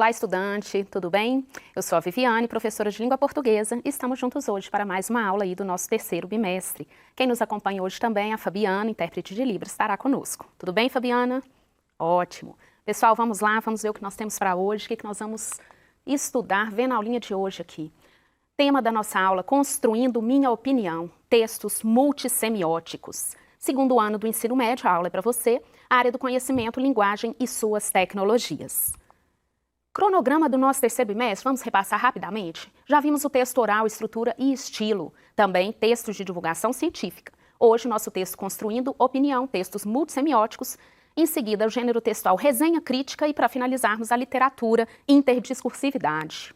Olá, estudante, tudo bem? Eu sou a Viviane, professora de língua portuguesa, e estamos juntos hoje para mais uma aula aí do nosso terceiro bimestre. Quem nos acompanha hoje também é a Fabiana, intérprete de Libras, estará conosco. Tudo bem, Fabiana? Ótimo. Pessoal, vamos lá, vamos ver o que nós temos para hoje, o que nós vamos estudar, vendo a aulinha de hoje aqui. Tema da nossa aula, Construindo Minha Opinião, textos multissemióticos. Segundo ano do ensino médio, a aula é para você, a área do conhecimento, linguagem e suas tecnologias. Cronograma do nosso terceiro bimestre, vamos repassar rapidamente? Já vimos o texto oral, estrutura e estilo, também textos de divulgação científica. Hoje, nosso texto Construindo Opinião, textos multissemióticos. Em seguida, o gênero textual resenha crítica e, para finalizarmos, a literatura interdiscursividade.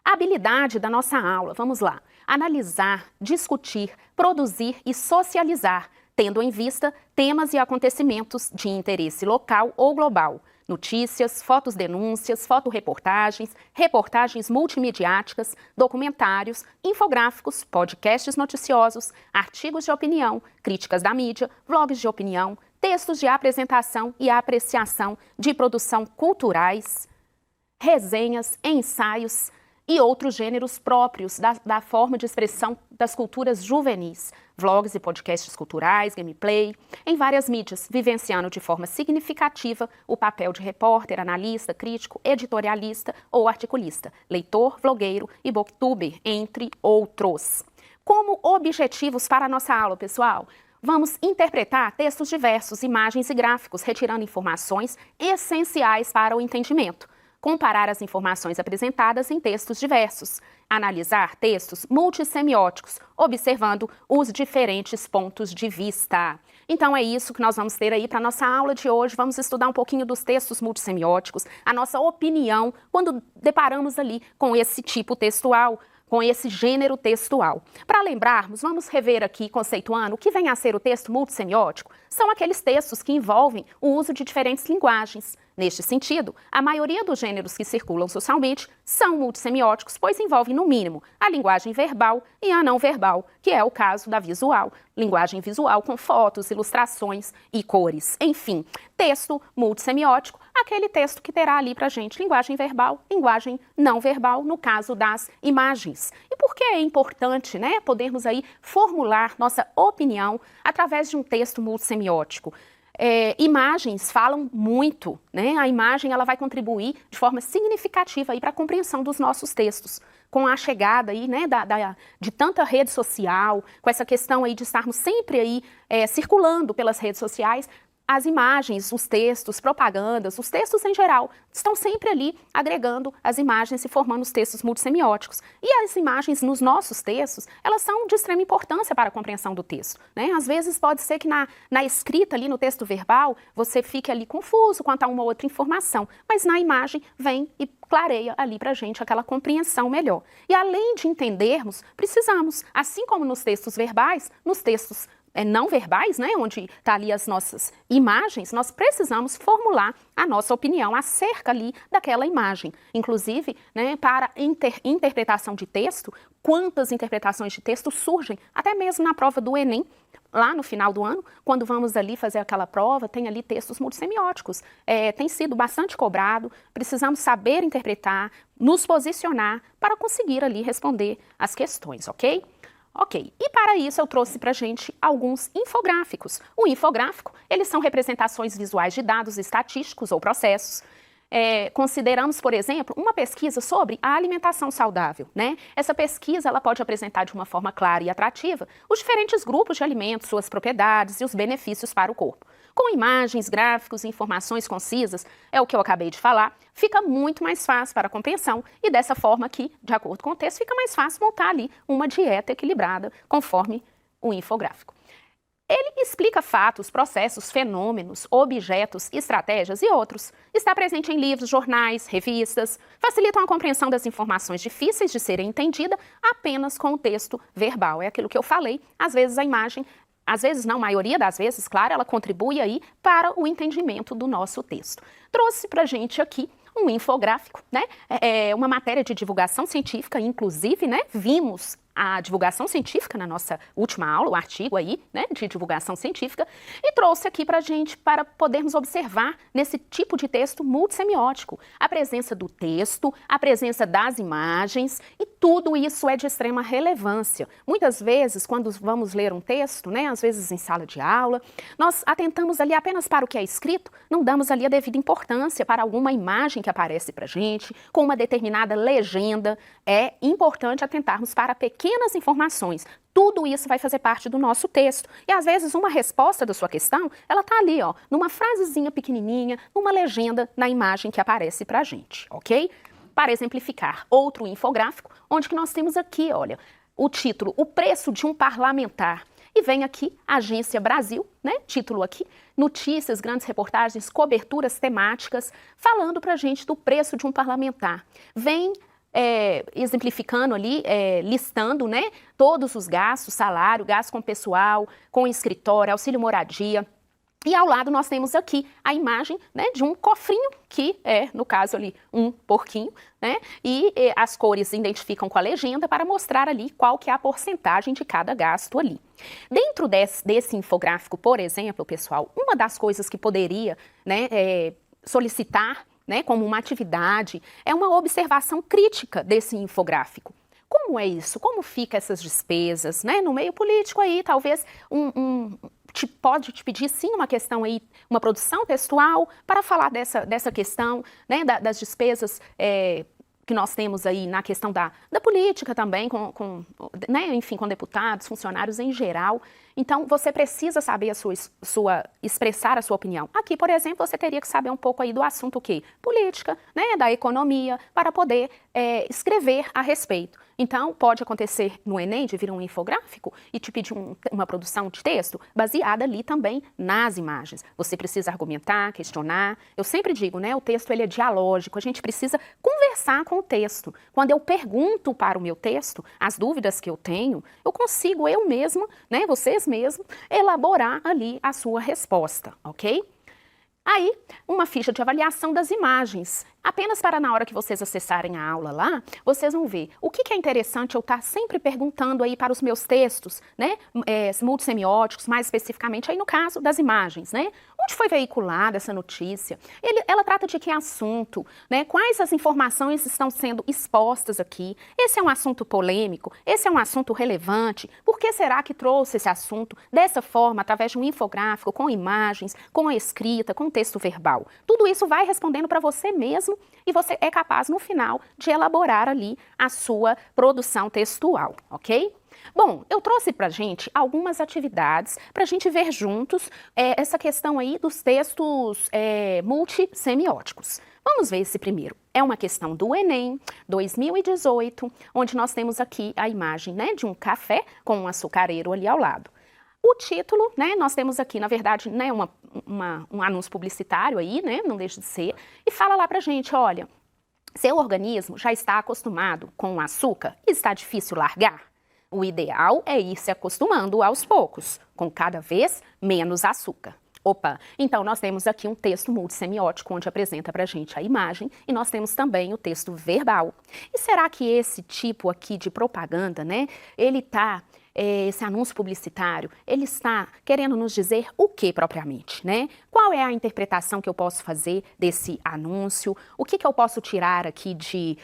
A habilidade da nossa aula, vamos lá. Analisar, discutir, produzir e socializar, tendo em vista temas e acontecimentos de interesse local ou global. Notícias, fotos denúncias, fotoreportagens, reportagens multimediáticas, documentários, infográficos, podcasts noticiosos, artigos de opinião, críticas da mídia, vlogs de opinião, textos de apresentação e apreciação de produção culturais, resenhas, ensaios e outros gêneros próprios da forma de expressão das culturas juvenis, vlogs e podcasts culturais, gameplay, em várias mídias, vivenciando de forma significativa o papel de repórter, analista, crítico, editorialista ou articulista, leitor, vlogueiro e booktuber, entre outros. Como objetivos para a nossa aula, pessoal? Vamos interpretar textos diversos, imagens e gráficos, retirando informações essenciais para o entendimento. Comparar as informações apresentadas em textos diversos. Analisar textos multissemióticos, observando os diferentes pontos de vista. Então é isso que nós vamos ter aí para a nossa aula de hoje. Vamos estudar um pouquinho dos textos multissemióticos, a nossa opinião quando deparamos ali com esse tipo textual, com esse gênero textual. Para lembrarmos, vamos rever aqui, conceituando, o que vem a ser o texto multissemiótico. São aqueles textos que envolvem o uso de diferentes linguagens. Neste sentido, a maioria dos gêneros que circulam socialmente são multissemióticos, pois envolvem, no mínimo, a linguagem verbal e a não verbal, que é o caso da visual. Linguagem visual com fotos, ilustrações e cores. Enfim, texto multissemiótico, aquele texto que terá ali pra gente linguagem verbal, linguagem não verbal, no caso das imagens. E por que é importante, né, podermos aí formular nossa opinião através de um texto multissemiótico? Imagens falam muito, né? A imagem ela vai contribuir de forma significativa para a compreensão dos nossos textos. Com a chegada aí, né, de tanta rede social, com essa questão aí de estarmos sempre aí circulando pelas redes sociais, as imagens, os textos, propagandas, os textos em geral, estão sempre ali agregando as imagens e formando os textos multissemióticos. E as imagens nos nossos textos, elas são de extrema importância para a compreensão do texto, né? Às vezes pode ser que na escrita ali no texto verbal, você fique ali confuso quanto a uma outra informação, mas na imagem vem e clareia ali para a gente aquela compreensão melhor. E além de entendermos, precisamos, assim como nos textos verbais, nos textos não verbais, né, onde está ali as nossas imagens, nós precisamos formular a nossa opinião acerca ali daquela imagem. Inclusive, né, para interpretação de texto, quantas interpretações de texto surgem, até mesmo na prova do Enem, lá no final do ano, quando vamos ali fazer aquela prova, tem ali textos multissemióticos. Tem sido bastante cobrado, precisamos saber interpretar, nos posicionar para conseguir ali responder as questões, ok? Ok, e para isso eu trouxe para a gente alguns infográficos. O infográfico, eles são representações visuais de dados estatísticos ou processos. Consideramos, por exemplo, uma pesquisa sobre a alimentação saudável, né? Essa pesquisa ela pode apresentar de uma forma clara e atrativa os diferentes grupos de alimentos, suas propriedades e os benefícios para o corpo. Com imagens, gráficos e informações concisas, é o que eu acabei de falar, fica muito mais fácil para a compreensão e dessa forma aqui, de acordo com o texto, fica mais fácil montar ali uma dieta equilibrada conforme o infográfico. Ele explica fatos, processos, fenômenos, objetos, estratégias e outros. Está presente em livros, jornais, revistas, facilitam a compreensão das informações difíceis de serem entendidas apenas com o texto verbal. É aquilo que eu falei, às vezes a imagem, às vezes não, a maioria das vezes, claro, ela contribui aí para o entendimento do nosso texto. Trouxe pra gente aqui um infográfico, né? Uma matéria de divulgação científica, inclusive, né? Vimos a divulgação científica na nossa última aula, o artigo aí, né, de divulgação científica, e trouxe aqui para a gente para podermos observar nesse tipo de texto multissemiótico a presença do texto, a presença das imagens, e tudo isso é de extrema relevância. Muitas vezes, quando vamos ler um texto, né, às vezes em sala de aula, nós atentamos ali apenas para o que é escrito, não damos ali a devida importância para alguma imagem que aparece para a gente, com uma determinada legenda. É importante atentarmos para pequenas informações. Tudo isso vai fazer parte do nosso texto. E às vezes uma resposta da sua questão, ela está ali, ó, numa frasezinha pequenininha, numa legenda na imagem que aparece para a gente, ok? Para exemplificar, outro infográfico, onde que nós temos aqui, olha, o título, o preço de um parlamentar. E vem aqui, Agência Brasil, né? Título aqui, notícias, grandes reportagens, coberturas temáticas, falando pra gente do preço de um parlamentar. Vem exemplificando ali, listando, né, todos os gastos, salário, gasto com pessoal, com escritório, auxílio moradia. E ao lado nós temos aqui a imagem, né, de um cofrinho, que é, no caso ali, um porquinho, né, e as cores identificam com a legenda para mostrar ali qual que é a porcentagem de cada gasto ali. Dentro desse infográfico, por exemplo, pessoal, uma das coisas que poderia, né, solicitar, né, como uma atividade, é uma observação crítica desse infográfico. Como é isso? Como ficam essas despesas, né? No meio político aí, talvez pode te pedir sim uma questão aí, uma produção textual para falar dessa questão, né, das despesas que nós temos aí na questão da política também, né, enfim, com deputados, funcionários em geral. Então, você precisa saber expressar a sua opinião. Aqui, por exemplo, você teria que saber um pouco aí do assunto o quê? Política, né, da economia, para poder escrever a respeito. Então, pode acontecer no Enem de vir um infográfico e te pedir uma produção de texto baseada ali também nas imagens. Você precisa argumentar, questionar. Eu sempre digo, né, o texto ele é dialógico, a gente precisa conversar com o texto. Quando eu pergunto para o meu texto as dúvidas que eu tenho, eu consigo eu mesma, né, vocês mesmos, elaborar ali a sua resposta, ok? Aí, uma ficha de avaliação das imagens. Apenas para na hora que vocês acessarem a aula lá, vocês vão ver o que é interessante eu estar sempre perguntando aí para os meus textos, né, multissemióticos, mais especificamente aí no caso das imagens, né? Onde foi veiculada essa notícia? Ela trata de que assunto, né? Quais as informações estão sendo expostas aqui? Esse é um assunto polêmico? Esse é um assunto relevante? Por que será que trouxe esse assunto dessa forma, através de um infográfico, com imagens, com a escrita, com texto verbal? Tudo isso vai respondendo para você mesmo e você é capaz, no final, de elaborar ali a sua produção textual, ok? Bom, eu trouxe pra gente algumas atividades pra gente ver juntos essa questão aí dos textos multissemióticos. Vamos ver esse primeiro. É uma questão do Enem 2018, onde nós temos aqui a imagem, né, de um café com um açucareiro ali ao lado. O título, né, nós temos aqui, na verdade, né, um anúncio publicitário aí, né, não deixa de ser, e fala lá pra gente, olha, seu organismo já está acostumado com o açúcar e está difícil largar? O ideal é ir se acostumando aos poucos, com cada vez menos açúcar. Opa, então nós temos aqui um texto multissemiótico onde apresenta pra gente a imagem e nós temos também o texto verbal. E será que esse tipo aqui de propaganda, né, esse anúncio publicitário, ele está querendo nos dizer o que propriamente, né? Qual é a interpretação que eu posso fazer desse anúncio? O que eu posso tirar aqui de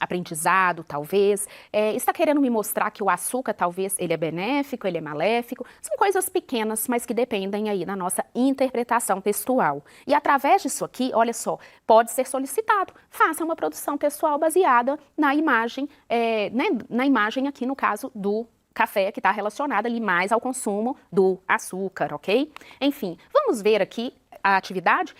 aprendizado, talvez? Está querendo me mostrar que o açúcar, talvez, ele é benéfico, ele é maléfico? São coisas pequenas, mas que dependem aí da nossa interpretação textual. E através disso aqui, olha só, pode ser solicitado. Faça uma produção textual baseada na imagem, né, na imagem aqui, no caso, do café, que está relacionada ali mais ao consumo do açúcar, ok? Enfim, vamos ver aqui a atividade.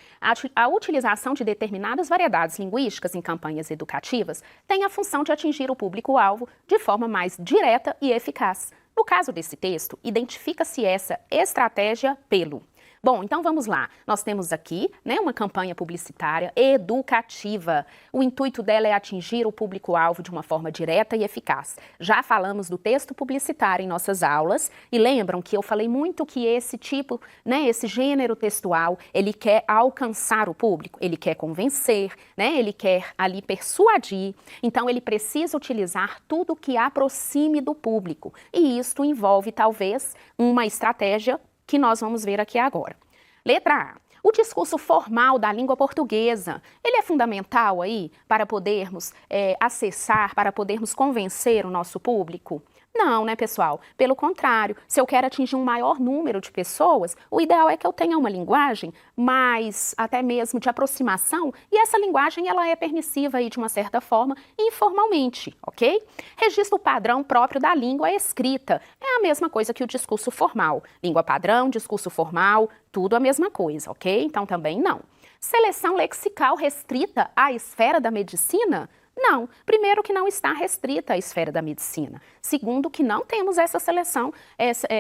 A utilização de determinadas variedades linguísticas em campanhas educativas tem a função de atingir o público-alvo de forma mais direta e eficaz. No caso desse texto, identifica-se essa estratégia pelo Bom, então vamos lá. Nós temos aqui, né, uma campanha publicitária educativa. O intuito dela é atingir o público-alvo de uma forma direta e eficaz. Já falamos do texto publicitário em nossas aulas e lembram que eu falei muito que esse tipo, né, esse gênero textual, ele quer alcançar o público, ele quer convencer, né, ele quer ali persuadir. Então ele precisa utilizar tudo que aproxime do público. E isto envolve talvez uma estratégia que nós vamos ver aqui agora. Letra A. O discurso formal da língua portuguesa, ele é fundamental aí para podermos acessar, para podermos convencer o nosso público? Não, né, pessoal? Pelo contrário, se eu quero atingir um maior número de pessoas, o ideal é que eu tenha uma linguagem mais, até mesmo de aproximação, e essa linguagem, ela é permissiva aí de uma certa forma, informalmente, ok? Registro padrão próprio da língua escrita. É a mesma coisa que o discurso formal. Língua padrão, discurso formal, tudo a mesma coisa, ok? Então também não. Seleção lexical restrita à esfera da medicina? Não. Primeiro, que não está restrita à esfera da medicina. Segundo, que não temos essa seleção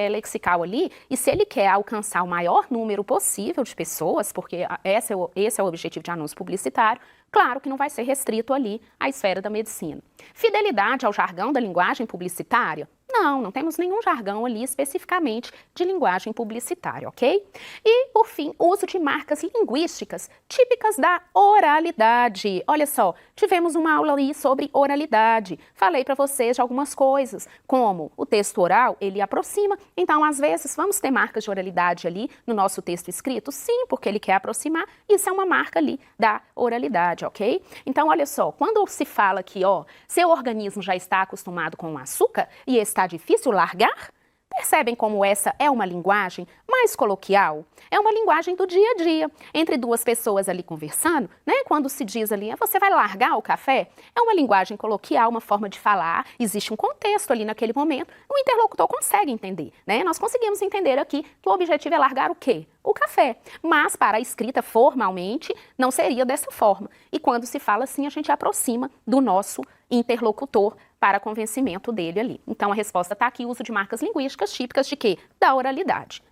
lexical ali, e se ele quer alcançar o maior número possível de pessoas, porque esse é o objetivo de anúncio publicitário, claro que não vai ser restrito ali à esfera da medicina. Fidelidade ao jargão da linguagem publicitária? Não temos nenhum jargão ali especificamente de linguagem publicitária, ok? E, por fim, uso de marcas linguísticas típicas da oralidade. Olha só, tivemos uma aula ali sobre oralidade. Falei para vocês de algumas coisas, como o texto oral, ele aproxima. Então, às vezes, vamos ter marcas de oralidade ali no nosso texto escrito? Sim, porque ele quer aproximar. Isso é uma marca ali da oralidade, ok? Então, olha só, quando se fala que, ó, seu organismo já está acostumado com o açúcar e está difícil largar? Percebem como essa é uma linguagem mais coloquial? É uma linguagem do dia a dia, entre duas pessoas ali conversando, né? Quando se diz ali, você vai largar o café? É uma linguagem coloquial, uma forma de falar, existe um contexto ali naquele momento, o interlocutor consegue entender, né? Nós conseguimos entender aqui que o objetivo é largar o quê? O café. Mas para a escrita formalmente, não seria dessa forma. E quando se fala assim, a gente aproxima do nosso interlocutor para convencimento dele ali. Então a resposta está aqui, uso de marcas linguísticas típicas de quê? Da oralidade.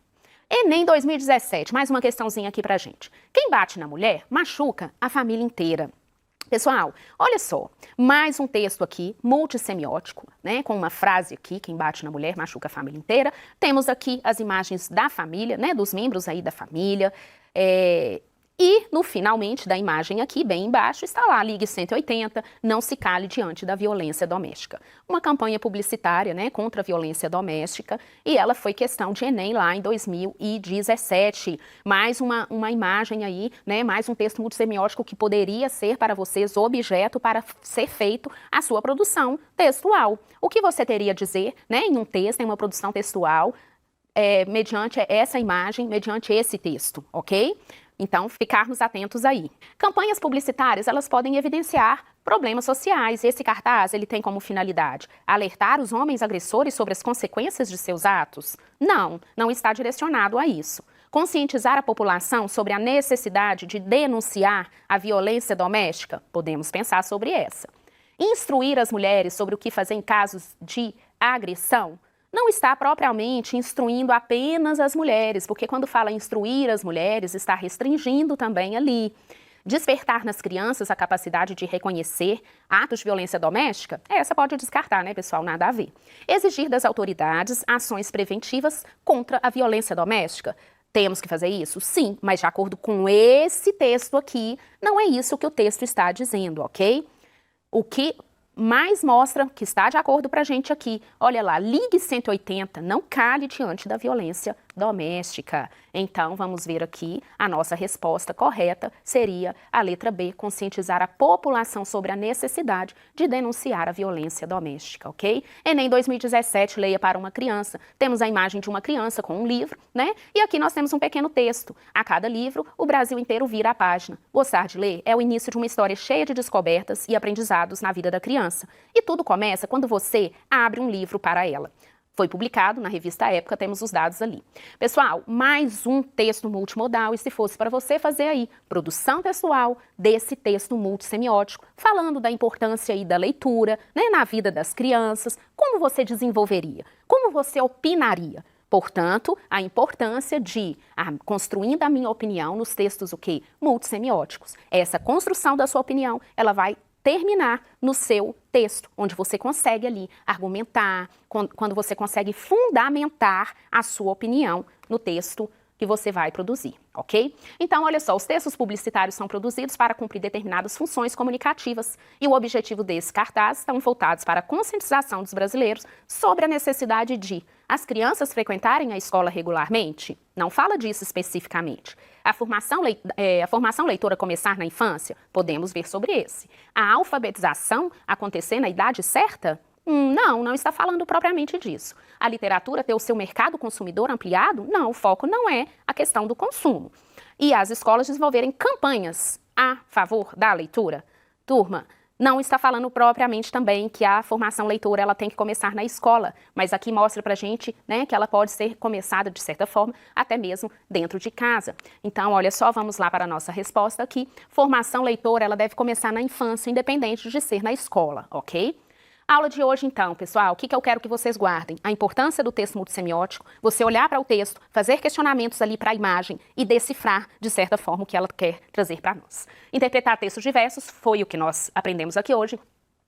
Enem 2017, mais uma questãozinha aqui pra gente. Quem bate na mulher, machuca a família inteira. Pessoal, olha só, mais um texto aqui, multissemiótico, né, com uma frase aqui, quem bate na mulher machuca a família inteira. Temos aqui as imagens da família, né, dos membros aí da família, e, no finalmente da imagem aqui, bem embaixo, está lá, ligue 180, não se cale diante da violência doméstica. Uma campanha publicitária, né, contra a violência doméstica, e ela foi questão de Enem lá em 2017. Mais uma imagem aí, né, mais um texto multissemiótico que poderia ser para vocês objeto para ser feito a sua produção textual. O que você teria a dizer, né, em um texto, em uma produção textual, mediante essa imagem, mediante esse texto, ok? Então, ficarmos atentos aí. Campanhas publicitárias, elas podem evidenciar problemas sociais. Esse cartaz, ele tem como finalidade alertar os homens agressores sobre as consequências de seus atos? Não está direcionado a isso. Conscientizar a população sobre a necessidade de denunciar a violência doméstica? Podemos pensar sobre essa. Instruir as mulheres sobre o que fazer em casos de agressão? Não está propriamente instruindo apenas as mulheres, porque quando fala instruir as mulheres, está restringindo também ali. Despertar nas crianças a capacidade de reconhecer atos de violência doméstica? Essa pode descartar, né, pessoal? Nada a ver. Exigir das autoridades ações preventivas contra a violência doméstica? Temos que fazer isso? Sim, mas de acordo com esse texto aqui, não é isso que o texto está dizendo, ok? O que mais mostra que está de acordo pra gente aqui. Olha lá, ligue 180, não cale diante da violência doméstica. Então, vamos ver aqui, a nossa resposta correta seria a letra B, conscientizar a população sobre a necessidade de denunciar a violência doméstica, ok? Enem 2017, leia para uma criança. Temos a imagem de uma criança com um livro, né? E aqui nós temos um pequeno texto. A cada livro, o Brasil inteiro vira a página. Gostar de ler é o início de uma história cheia de descobertas e aprendizados na vida da criança. E tudo começa quando você abre um livro para ela. Foi publicado na revista Época, temos os dados ali. Pessoal, mais um texto multimodal, e se fosse para você fazer aí produção textual desse texto multissemiótico, falando da importância aí da leitura, né, na vida das crianças, como você desenvolveria? Como você opinaria? Portanto, a importância de construindo a minha opinião nos textos o quê? Multissemióticos. Essa construção da sua opinião, ela vai terminar no seu texto, onde você consegue ali argumentar, quando você consegue fundamentar a sua opinião no texto que você vai produzir, ok? Então, olha só, os textos publicitários são produzidos para cumprir determinadas funções comunicativas e o objetivo desse cartaz estão voltados para a conscientização dos brasileiros sobre a necessidade de as crianças frequentarem a escola regularmente. Não fala disso especificamente. A formação leitora começar na infância? Podemos ver sobre esse. A alfabetização acontecer na idade certa? Não está falando propriamente disso. A literatura ter o seu mercado consumidor ampliado? Não, o foco não é a questão do consumo. E as escolas desenvolverem campanhas a favor da leitura? Turma, não está falando propriamente também que a formação leitora ela tem que começar na escola, mas aqui mostra pra gente, né, que ela pode ser começada de certa forma até mesmo dentro de casa. Então, olha só, vamos lá para a nossa resposta aqui. Formação leitora ela deve começar na infância, independente de ser na escola, ok? A aula de hoje, então, pessoal, o que eu quero que vocês guardem? A importância do texto multissemiótico, você olhar para o texto, fazer questionamentos ali para a imagem e decifrar, de certa forma, o que ela quer trazer para nós. Interpretar textos diversos foi o que nós aprendemos aqui hoje.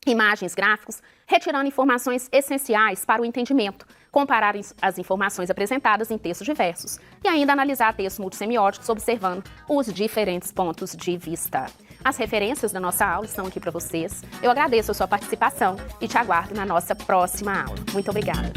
Imagens, gráficos, retirando informações essenciais para o entendimento, comparar as informações apresentadas em textos diversos e ainda analisar textos multissemióticos observando os diferentes pontos de vista. As referências da nossa aula estão aqui para vocês. Eu agradeço a sua participação e te aguardo na nossa próxima aula. Muito obrigada!